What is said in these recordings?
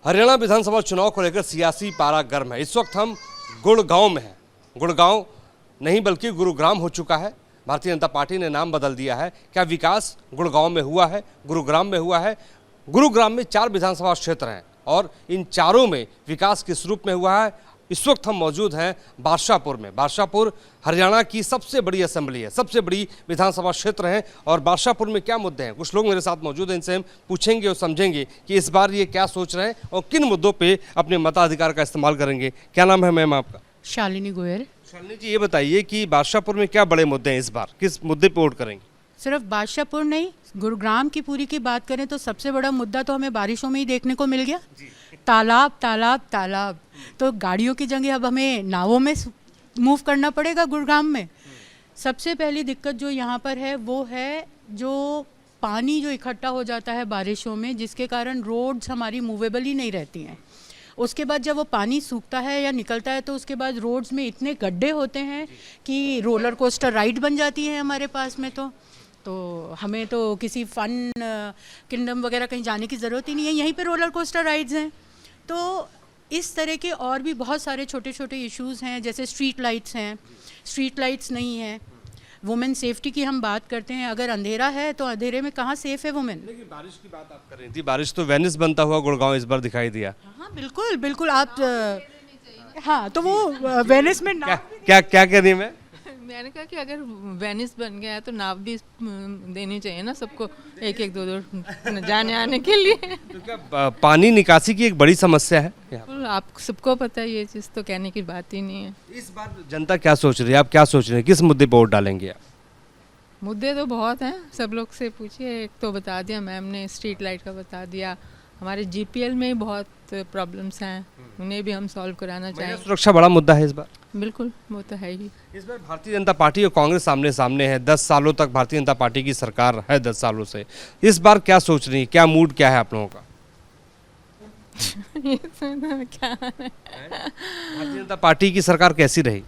हरियाणा विधानसभा चुनाव को लेकर सियासी पारा गर्म है। इस वक्त हम गुड़गांव में हैं। गुड़गांव नहीं बल्कि गुरुग्राम हो चुका है। भारतीय जनता पार्टी ने नाम बदल दिया है। क्या विकास गुड़गांव में हुआ है, गुरुग्राम में हुआ है? गुरुग्राम में 4 विधानसभा क्षेत्र हैं और इन चारों में विकास किस रूप में हुआ है? इस वक्त हम मौजूद हैं बादशाहपुर में। बादशाहपुर हरियाणा की सबसे बड़ी असेंबली है, सबसे बड़ी विधानसभा क्षेत्र है। और बादशाहपुर में क्या मुद्दे हैं, कुछ लोग मेरे साथ मौजूद हैं, इनसे हम पूछेंगे और समझेंगे कि इस बार ये क्या सोच रहे हैं और किन मुद्दों पे अपने मताधिकार का इस्तेमाल करेंगे। क्या नाम है मैम आपका? शालिनी गोयल। शालिनी जी, ये बताइए कि बादशाहपुर में क्या बड़े मुद्दे हैं, इस बार किस मुद्दे पे वोट करेंगे? सिर्फ बादशाहपुर नहीं, गुरुग्राम की पूरी की बात करें तो सबसे बड़ा मुद्दा तो हमें बारिशों में ही देखने को मिल गया। तालाब तालाब तालाब। तो गाड़ियों की जगह अब हमें नावों में मूव करना पड़ेगा गुरुग्राम में। सबसे पहली दिक्कत जो यहाँ पर है वो है जो पानी जो इकट्ठा हो जाता है बारिशों में, जिसके कारण रोड्स हमारी मूवेबल ही नहीं रहती हैं। उसके बाद जब वो पानी सूखता है या निकलता है तो उसके बाद रोड्स में इतने गड्ढे होते हैं कि रोलर कोस्टर राइड बन जाती है हमारे पास में। तो हमें तो किसी फन किंगडम वगैरह कहीं जाने की ज़रूरत ही नहीं है, यहीं पे रोलर कोस्टर राइड्स हैं। तो इस तरह के और भी बहुत सारे छोटे छोटे इश्यूज़ हैं, जैसे स्ट्रीट लाइट्स हैं, स्ट्रीट लाइट्स नहीं हैं। वुमेन सेफ्टी की हम बात करते हैं, अगर अंधेरा है तो अंधेरे में कहाँ सेफ है वुमेन। लेकिन बारिश की बात आप कर रही थी, बारिश तो वेनिस बनता हुआ गुड़गांव इस बार दिखाई दिया। हाँ बिल्कुल बिल्कुल। आप हाँ, तो वो वेनिस में क्या कह रही है? मैंने कहा कि अगर वेनिस बन गया है तो नाव भी देनी चाहिए ना सबको, एक एक दो दो जाने आने के लिए। तो क्या पानी निकासी की एक बड़ी समस्या है? आप सबको पता है, ये चीज़ तो कहने की बात ही नहीं है। इस बार जनता क्या सोच रही है, आप क्या सोच रहे हैं, किस मुद्दे पर वोट डालेंगे आप? मुद्दे तो बहुत हैं, सब लोग से पूछिए। एक तो बता दिया मैम ने, स्ट्रीट लाइट का बता दिया। हमारे जीपीएल में ही बहुत प्रॉब्लम्स हैं, उन्हें भी हम सॉल्व कराना चाहेंगे। सुरक्षा बड़ा मुद्दा है इस बार। बिल्कुल, वो तो है ही। इस बार भारतीय जनता पार्टी और कांग्रेस सामने सामने है। 10 सालों तक भारतीय जनता पार्टी की सरकार है, 10 सालों से। इस बार क्या सोच रही है, क्या मूड क्या है आप लोगों का? क्या भारतीय जनता पार्टी की सरकार कैसी रही?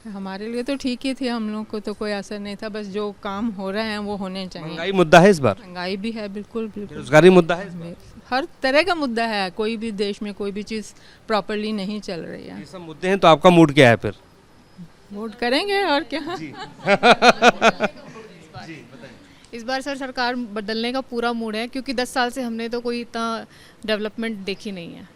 हमारे लिए तो ठीक ही थी, हम लोग को तो कोई असर नहीं था। बस जो काम हो रहे हैं वो होने चाहिए। महंगाई मुद्दा है इस बार? महंगाई भी है, बिल्कुल बिल्कुल। बेरोजगारी मुद्दा है इस बार? हर तरह का मुद्दा है। कोई भी देश में कोई भी चीज़ प्रॉपरली नहीं चल रही है। ये सब मुद्दे हैं, तो आपका मूड क्या है फिर? वोट करेंगे और क्या। इस बार सर सरकार बदलने का पूरा मूड है, क्योंकि 10 साल से हमने तो कोई इतना डेवलपमेंट देखी नहीं है।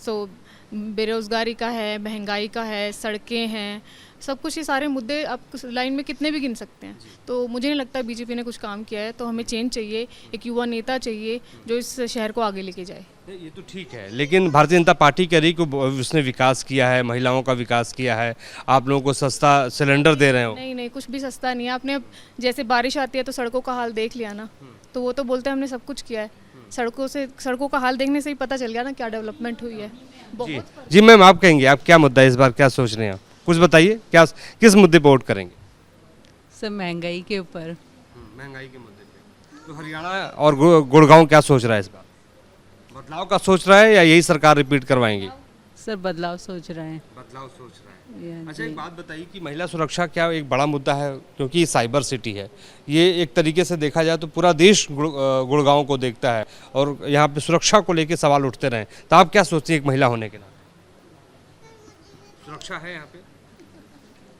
सो बेरोज़गारी का है, महंगाई का है, सड़कें हैं, सब कुछ। ये सारे मुद्दे आप लाइन में कितने भी गिन सकते हैं। तो मुझे नहीं लगता बीजेपी ने कुछ काम किया है। तो हमें चेंज चाहिए, एक युवा नेता चाहिए जो इस शहर को आगे लेके जाए। ये तो ठीक है, लेकिन भारतीय जनता पार्टी कह रही कि उसने विकास किया है, महिलाओं का विकास किया है, आप लोगों को सस्ता सिलेंडर दे रहे हो। नहीं नहीं, कुछ भी सस्ता नहीं है। आपने जैसे बारिश आती है तो सड़कों का हाल देख लिया ना, तो वो तो बोलते हैं हमने सब कुछ किया है। सड़कों का हाल देखने से ही पता चल गया ना क्या डेवलपमेंट हुई है। जी मैम, आप कहेंगे, आप क्या मुद्दा है इस बार, क्या सोच रहे हैं आप? कुछ बताइए, क्या किस मुद्दे पर वोट करेंगे? सब महंगाई के ऊपर। महंगाई के मुद्दे पे। तो हरियाणा और गुड़गांव क्या सोच रहा है इस बार? बदलाव का सोच रहा है या यही सरकार रिपीट करवाएंगी? सर बदलाव सोच रहे हैं। बदलाव सोच रहा है। अच्छा, एक बात बताइए कि महिला सुरक्षा क्या एक बड़ा मुद्दा है? क्योंकि साइबर सिटी है ये, एक तरीके से देखा जाए तो पूरा देश गुड़गांव को देखता है और यहाँ पे सुरक्षा को लेके सवाल उठते रहे। तो आप क्या सोचते हैं एक महिला होने के नाते? सुरक्षा है यहाँ पे?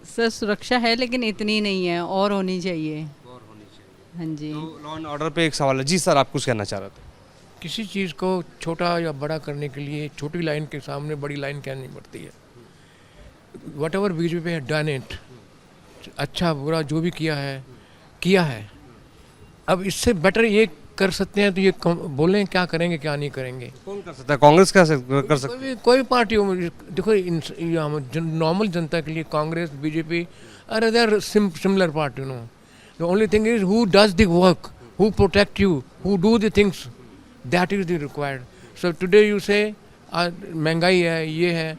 सर सुरक्षा है, लेकिन इतनी नहीं है, और होनी चाहिए। और होनी चाहिए। हाँ जी। तो लॉ एंड ऑर्डर पे एक सवाल है। जी सर, आप कुछ कहना चाह रहे थे? किसी चीज़ को छोटा या बड़ा करने के लिए छोटी लाइन के सामने बड़ी लाइन कहनी पड़ती है। वट एवर बीजेपी है डन इट, अच्छा बुरा जो भी किया है। अब इससे बेटर ये कर सकते हैं तो ये बोलें क्या करेंगे क्या नहीं करेंगे। कौन कर सकता है? कांग्रेस कर सकती है? कोई पार्टी हो। देखो नॉर्मल जनता के लिए Congress, BJP or other similar party. No, the only thing is who does the work, who protect you, who do the things, that is the required. So today you say महंगाई है, ये है,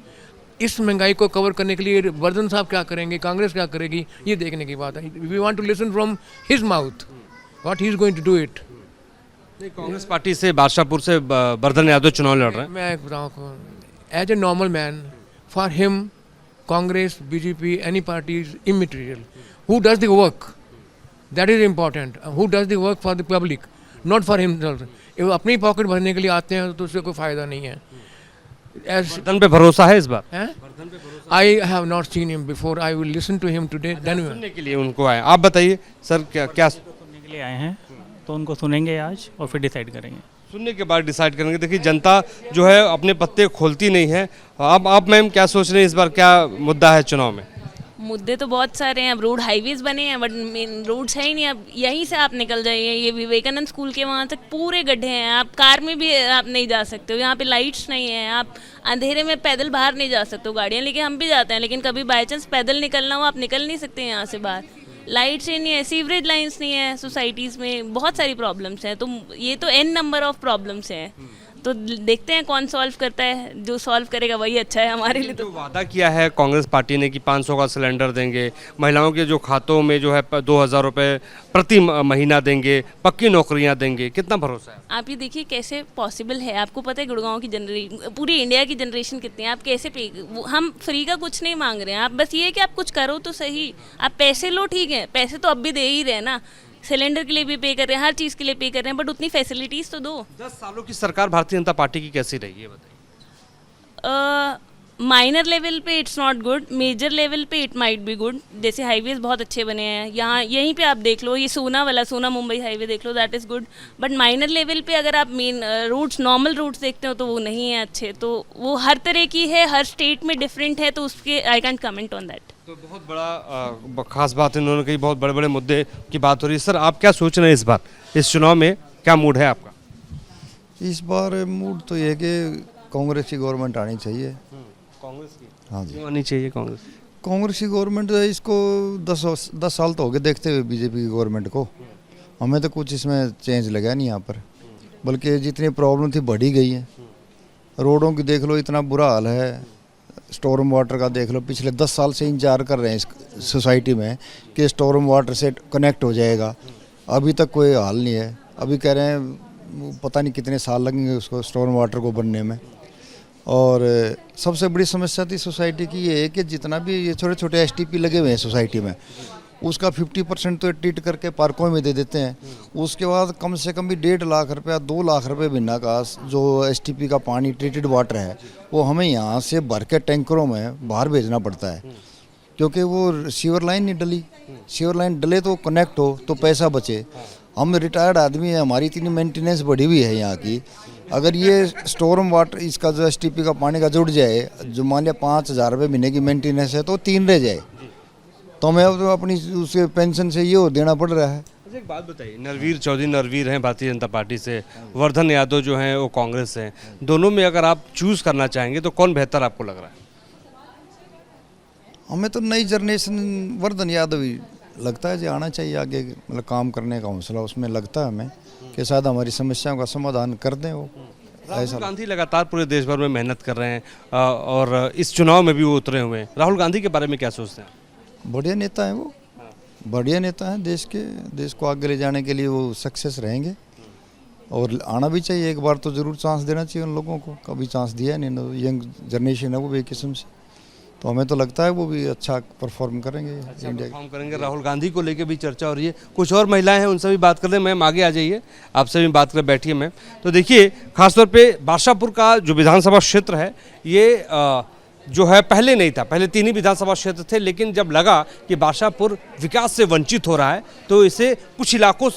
इस महंगाई को कवर करने के लिए वर्धन साहब क्या करेंगे, कांग्रेस क्या करेगी, ये देखने की बात है। We want to listen from his mouth what he is going to do it. Congress party से बादशाहपुर से वर्धन यादव चुनाव लड़ रहे हैं। मैं बताऊँ, as a normal man, for him Congress, BJP, any party is immaterial. Who does the work, that is important. Who does the work for the public, not for himself. वो अपनी पॉकेट भरने के लिए आते हैं तो उससे कोई फ़ायदा नहीं है. वर्धन पे भरोसा है इस बार? I have not seen him before, I will listen to him today then. सुनने के लिए उनको आए. आप बताइए सर, क्या सुनने के लिए आए हैं तो उनको सुनेंगे आज और फिर डिसाइड करेंगे. सुनने के बाद डिसाइड करेंगे. देखिए जनता जो है अपने पत्ते खोलती नहीं है. अब आप मैम क्या सोच रहे हैं इस बार, क्या मुद्दा है चुनाव में? मुद्दे तो बहुत सारे हैं. अब रोड हाईवेज बने हैं बट मेन रोड्स है ही नहीं. अब यहीं से आप निकल जाइए, ये विवेकानंद स्कूल के वहाँ तक पूरे गड्ढे हैं. आप कार में भी आप नहीं जा सकते हो, यहाँ पे लाइट्स नहीं है. आप अंधेरे में पैदल बाहर नहीं जा सकते हो. गाड़ियाँ लेके हम भी जाते हैं लेकिन कभी बाई चांस पैदल निकलना हो, आप निकल नहीं सकते यहाँ से बाहर. लाइट्स ही नहीं है, सीवरेज लाइंस नहीं है सोसाइटीज़ में. बहुत सारी प्रॉब्लम्स हैं. तो ये तो n नंबर ऑफ प्रॉब्लम्स हैं. तो देखते हैं कौन सॉल्व करता है. जो सॉल्व करेगा वही अच्छा है हमारे लिए. तो जो वादा किया है कांग्रेस पार्टी ने कि 500 का सिलेंडर देंगे, महिलाओं के जो खातों में जो है 2000 रुपये प्रति महीना देंगे, पक्की नौकरियां देंगे, कितना भरोसा है? आप ये देखिए कैसे पॉसिबल है. आपको पता है गुड़गांव की जनरेशन, पूरी इंडिया की जनरेशन कितनी है. आप कैसे पे, हम फ्री का कुछ नहीं मांग रहे हैं. आप बस ये है कि आप कुछ करो तो सही. आप पैसे लो, ठीक है, पैसे तो अब भी दे ही रहे हैं ना. सिलेंडर के लिए भी पे कर रहे हैं, हर चीज़ के लिए पे कर रहे हैं, बट उतनी फैसिलिटीज़ तो दो. 10 सालों की सरकार भारतीय जनता पार्टी की कैसी रही है बताइए? माइनर लेवल पे it's not good, major level पे इट माइट बी गुड. जैसे हाईवेज बहुत अच्छे बने हैं यहाँ, यहीं पे आप देख लो, ये सोना मुंबई हाईवे देख लो, that is good. But minor level पे अगर आप मेन रूट्स, नॉर्मल रूट्स देखते हो तो वो नहीं है अच्छे. तो वो हर तरह की है, हर स्टेट में डिफरेंट है, तो उसके I can't comment on that. तो बहुत बड़ा खास बात इन्होंने कही, बहुत बड़े बड़े मुद्दे की बात हो रही है. सर आप क्या सोच रहे हैं इस बार, इस चुनाव में क्या मूड है आपका? इस बार मूड तो ये है कि कांग्रेस की गवर्नमेंट आनी चाहिए. कांग्रेस की? हाँ जी, क्यों आनी चाहिए कांग्रेस? कांग्रेस की गवर्नमेंट जो है, इसको 10 साल तो हो गए देखते हुए बीजेपी की गवर्नमेंट को. हमें तो कुछ इसमें चेंज लगा नहीं यहाँ पर, बल्कि जितनी प्रॉब्लम थी बढ़ी गई है. रोडों की देख लो, इतना बुरा हाल है. स्टॉर्म वाटर का देख लो, पिछले 10 साल से इंतजार कर रहे हैं इस सोसाइटी में कि स्टॉर्म वाटर से कनेक्ट हो जाएगा. अभी तक कोई हाल नहीं है. अभी कह रहे हैं पता नहीं कितने साल लगेंगे उसको स्टॉर्म वाटर को बनने में. और सबसे बड़ी समस्या थी सोसाइटी की ये है कि जितना भी ये छोटे छोटे एसटीपी लगे हुए हैं सोसाइटी में, उसका 50% तो ट्रीट करके पार्कों में दे देते हैं. उसके बाद कम से कम भी 1.5 लाख रुपया 2 लाख रुपये महीना का जो एसटीपी का पानी ट्रीटेड वाटर है वो हमें यहाँ से भर के टैंकरों में बाहर भेजना पड़ता है, क्योंकि वो सीवर लाइन नहीं डली. सीवर लाइन डले तो कनेक्ट हो तो पैसा बचे. हम रिटायर्ड आदमी हैं, हमारी इतनी मेंटेनेंस बढ़ी हुई है यहाँ की. अगर ये स्टॉर्म वाटर इसका जो एसटीपी का पानी का जुड़ जाए, जो मान लिया 5,000 रुपये महीने की मेंटेनेंस है तो 3 रह जाए, तो हमें अब तो अपनी उसके पेंशन से ये देना पड़ रहा है. एक बात बताइए, नरवीर चौधरी नरवीर हैं भारतीय जनता पार्टी से, वर्धन यादव जो हैं वो कांग्रेस हैं. दोनों में अगर आप चूज करना चाहेंगे तो कौन बेहतर आपको लग रहा है? हमें तो नई जनरेशन वर्धन यादव ही लगता है जो आना चाहिए आगे, मतलब काम करने का हौसला उसमें लगता है हमें कि शायद हमारी समस्याओं का समाधान कर दें वो. राहुल गांधी लगातार पूरे देश भर में मेहनत कर रहे हैं और इस चुनाव में भी वो उतरे हुए हैं. राहुल गांधी के बारे में क्या सोचते हैं? बढ़िया नेता हैं वो, बढ़िया नेता हैं. देश को आगे ले जाने के लिए वो सक्सेस रहेंगे और आना भी चाहिए. एक बार तो ज़रूर चांस देना चाहिए उन लोगों को, कभी चांस दिया नहीं. यंग जनरेशन है वो बेकिस्म से, तो हमें तो लगता है वो भी अच्छा परफॉर्म करेंगे. परफॉर्म करेंगे. राहुल गांधी को लेकर भी चर्चा हो रही है. कुछ और महिलाएं हैं, उनसे भी बात कर रहे हैं. मैम आगे आ जाइए, आपसे भी बात कर बैठिए मैम. तो देखिए खासतौर पे बादशाहपुर का जो विधानसभा क्षेत्र है ये जो है पहले नहीं था, पहले 3 ही विधानसभा क्षेत्र थे, लेकिन जब लगा कि बादशाहपुर विकास से वंचित हो रहा है तो इसे कुछ इलाकों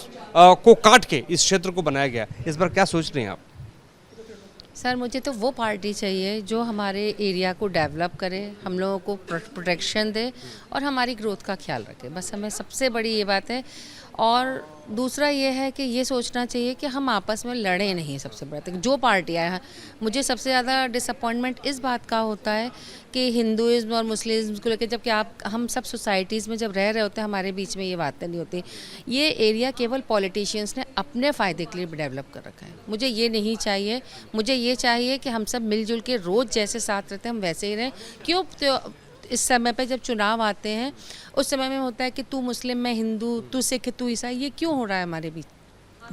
को काट के इस क्षेत्र को बनाया गया. इस बार क्या सोच रहे हैं आप? सर मुझे तो वो पार्टी चाहिए जो हमारे एरिया को डेवलप करे, हम लोगों को प्रोटेक्शन दे और हमारी ग्रोथ का ख्याल रखे. बस हमें सबसे बड़ी ये बात है. और दूसरा ये है कि ये सोचना चाहिए कि हम आपस में लड़ें नहीं. सबसे बड़ा तो जो पार्टियाँ हैं, मुझे सबसे ज़्यादा डिसअपॉइंटमेंट इस बात का होता है कि हिंदुइज्म और मुस्लिम्स को लेकर, जबकि हम सब सोसाइटीज़ में जब रह रहे होते हैं हमारे बीच में ये बातें नहीं होती. ये एरिया केवल पॉलिटिशियंस ने अपने फ़ायदे के लिए डेवलप कर रखा है. मुझे ये नहीं चाहिए. मुझे ये चाहिए कि हम सब मिलजुल के रोज़ जैसे साथ रहते हैं हम वैसे ही रहें. क्यों तो इस समय पे जब चुनाव आते हैं उस समय में होता है कि तू मुस्लिम मैं हिंदू, तू सिख तू ईसाई, ये क्यों हो रहा है हमारे बीच?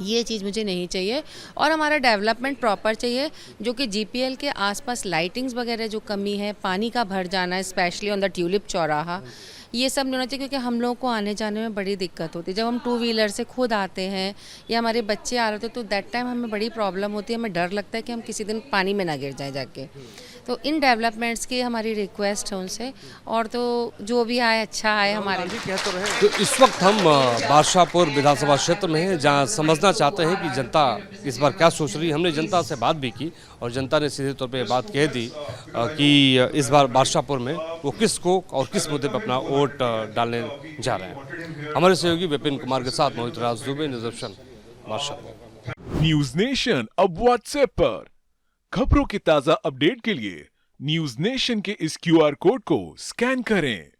ये चीज़ मुझे नहीं चाहिए. और हमारा डेवलपमेंट प्रॉपर चाहिए, जो कि जीपीएल के आसपास लाइटिंग्स वगैरह जो कमी है, पानी का भर जाना है, स्पेशली ऑन द ट्यूलिप चौराहा, ये सब नहीं होना चाहिए, क्योंकि हम लोगों को आने जाने में बड़ी दिक्कत होती है। जब हम 2 व्हीलर से खुद आते हैं या हमारे बच्चे आ रहे होते हैं तो दैट टाइम हमें बड़ी प्रॉब्लम होती है, हमें डर लगता है कि हम किसी दिन पानी में ना गिर जाए जाके। तो इन डेवलपमेंट्स की हमारी रिक्वेस्ट है उनसे, और तो जो भी आए अच्छा आए हमारे। तो इस वक्त हम बादशाहपुर विधानसभा क्षेत्र में हैं, जहां समझना चाहते हैं कि जनता इस बार क्या सोच रही है। हमने जनता से बात भी की और जनता ने सीधे तौर पे ये बात कह दी कि इस बार बादशाहपुर में वो किसको और किस मुद्दे पर अपना वोट डालने जा रहे हैं। हमारे सहयोगी विपिन कुमार के साथ Mohit Raj Dubey, news Badshahpur. News nation अब व्हाट्सएप पर खबरों की ताजा अपडेट के लिए न्यूज नेशन के इस QR कोड को स्कैन करें।